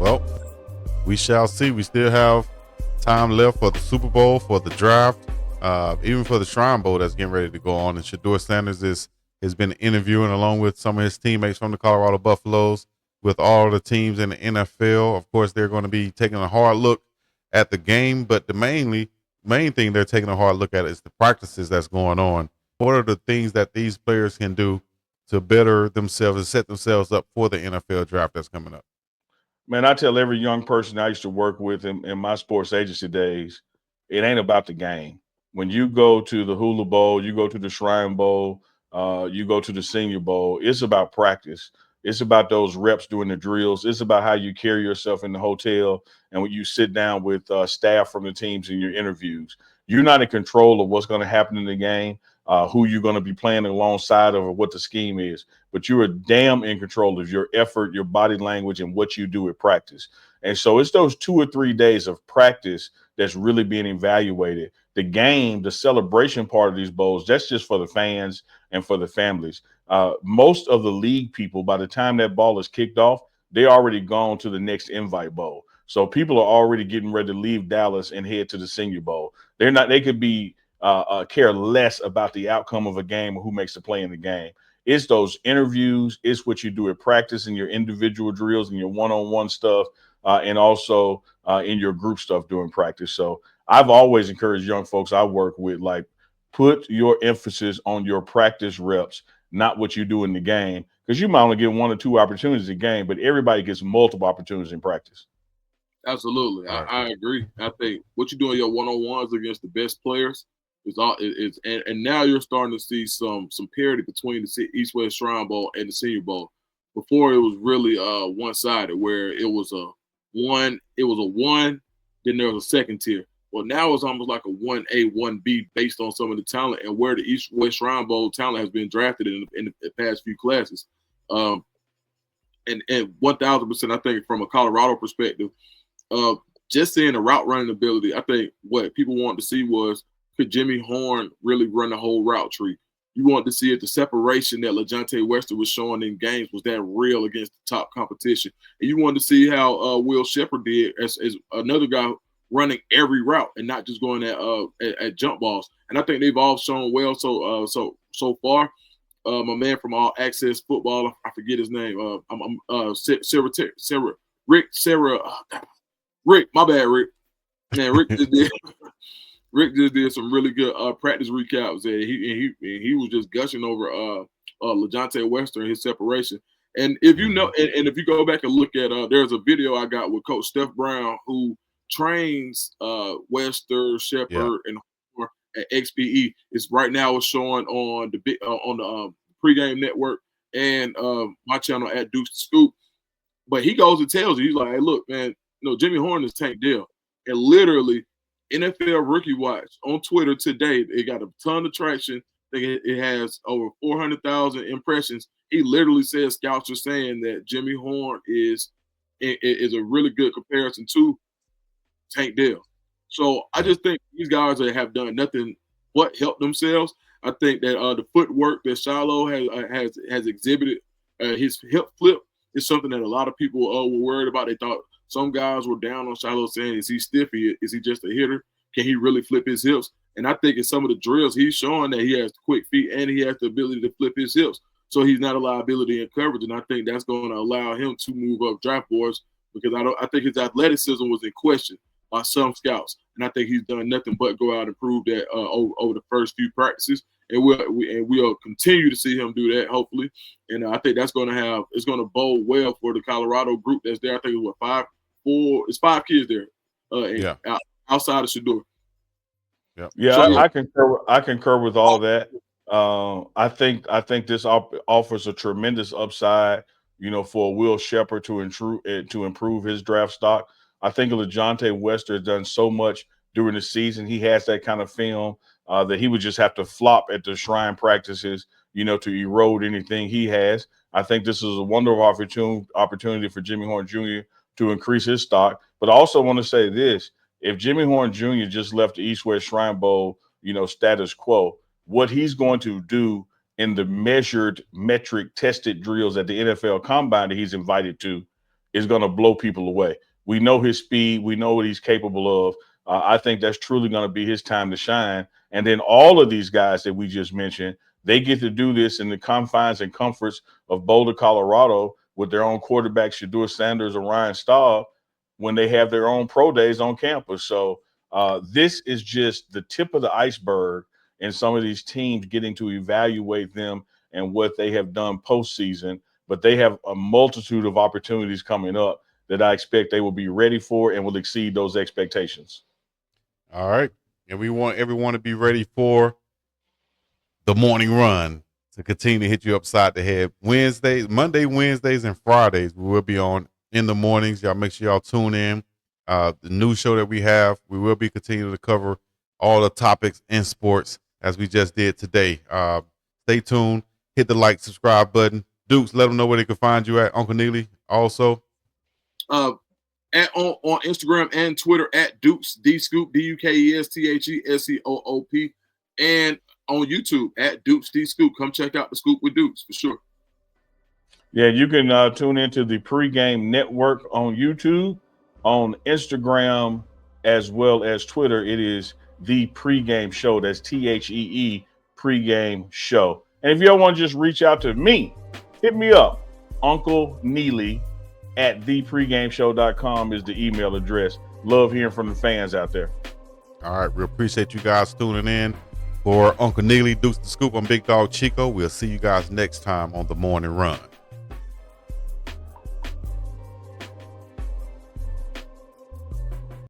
Well, we shall see. We still have time left for the Super Bowl, for the draft, even for the Shrine Bowl that's getting ready to go on. And Shedeur Sanders has been interviewing along with some of his teammates from the Colorado Buffaloes with all the teams in the NFL. Of course, they're going to be taking a hard look at the game, but the main thing they're taking a hard look at is the practices that's going on. What are the things that these players can do to better themselves and set themselves up for the NFL draft that's coming up? Man, I tell every young person I used to work with in my sports agency days, it ain't about the game. When you go to the Hula Bowl, you go to the Shrine Bowl, you go to the Senior Bowl, it's about practice. It's about those reps doing the drills. It's about how you carry yourself in the hotel and when you sit down with staff from the teams in your interviews. You're not in control of what's going to happen in the game, who you're going to be playing alongside of, or what the scheme is. But you are damn in control of your effort, your body language, and what you do at practice. And so it's those 2 or 3 days of practice that's really being evaluated. The game, the celebration part of these bowls, that's just for the fans and for the families. Most of the league people, by the time that ball is kicked off, they already gone to the next invite bowl. So people are already getting ready to leave Dallas and head to the Senior Bowl. They're not. They could be care less about the outcome of a game or who makes the play in the game. It's those interviews. It's what you do at practice and your individual drills and your one-on-one stuff, and also in your group stuff during practice. So I've always encouraged young folks I work with, like, put your emphasis on your practice reps, not what you do in the game, because you might only get 1 or 2 opportunities a game, but everybody gets multiple opportunities in practice. Absolutely, I agree. I think what you do in your one-on-ones against the best players and now you're starting to see some parity between the East West Shrine Bowl and the Senior Bowl. Before it was really one-sided, where it was a one, then there was a second tier. Well, now it's almost like a 1A, 1B based on some of the talent and where the East West Shrine Bowl talent has been drafted in the past few classes. And 1,000%, I think, from a Colorado perspective, just seeing the route running ability, I think what people wanted to see was, could Jimmy Horn really run the whole route tree? You want to see if the separation that LeJontay Wester was showing in games was that real against the top competition. And you wanted to see how Will Shepherd did as another guy running every route and not just going at jump balls. And I think they've all shown well so far. My man from All Access Football, I forget his name. Rick. My bad, Rick. Man, Rick just did some really good practice recaps, and he was just gushing over LeJontay Wester and his separation. And if you know, and if you go back and look at, there's a video I got with Coach Steph Brown, who trains Wester, Shepherd, and Horn at XPE. It's right now it's showing on the pregame network and my channel at Deuce the Scoop. But he goes and tells you, he's like, hey, look, man, Jimmy Horn is Tank Dell. And literally, NFL Rookie Watch on Twitter today, it got a ton of traction. I think it has over 400,000 impressions. He literally says scouts are saying that Jimmy Horn is a really good comparison to Tank Dell. So I just think these guys have done nothing but help themselves. I think that the footwork that Shiloh has exhibited, his hip flip, is something that a lot of people were worried about. They thought some guys were down on Shiloh saying, is he stiff? Is he just a hitter? Can he really flip his hips? And I think in some of the drills, he's showing that he has quick feet and he has the ability to flip his hips. So he's not a liability in coverage. And I think that's going to allow him to move up draft boards, because I think his athleticism was in question by some scouts. And I think he's done nothing but go out and prove that over the first few practices. And we'll continue to see him do that, hopefully. And I think it's going to bode well for the Colorado group that's there. I think it's 5 kids there. Outside of Shedeur. I concur with all that. I think this offers a tremendous upside, for Will Shepherd to improve his draft stock. I think LeJontay Wester has done so much during the season. He has that kind of film that he would just have to flop at the Shrine practices, to erode anything he has. I think this is a wonderful opportunity for Jimmy Horn Jr. to increase his stock. But I also want to say this. If Jimmy Horn Jr. just left the East-West Shrine Bowl, status quo, what he's going to do in the measured, metric, tested drills at the NFL Combine that he's invited to, is going to blow people away. We know his speed. We know what he's capable of. I think that's truly going to be his time to shine. And then all of these guys that we just mentioned, they get to do this in the confines and comforts of Boulder, Colorado, with their own quarterbacks, Shedeur Sanders and Ryan Staub, when they have their own pro days on campus. So this is just the tip of the iceberg in some of these teams getting to evaluate them and what they have done postseason. But they have a multitude of opportunities coming up that I expect they will be ready for and will exceed those expectations. All right. And we want everyone to be ready for the morning run to continue to hit you upside the head. Monday, Wednesdays, and Fridays, we will be on in the mornings. Y'all make sure y'all tune in. The news show that we have, we will be continuing to cover all the topics in sports as we just did today. Stay tuned. Hit the like, subscribe button. Dukes, let them know where they can find you at. Uncle Neely, also. On Instagram and Twitter at Dukes D Scoop, DUKESTHESCOOP, and on YouTube at Dukes D Scoop. Come check out the Scoop with Dukes for sure. Yeah, you can tune into the Pregame Network on YouTube, on Instagram, as well as Twitter. It is the Pregame Show. That's THEE Pregame Show. And if y'all want to just reach out to me, hit me up. Uncle Neely at thepregameshow.com is the email address. Love hearing from the fans out there. All right. We appreciate you guys tuning in. For Uncle Neely, Dukes the Scoop, I'm Big Dog Chico. We'll see you guys next time on The Morning Run.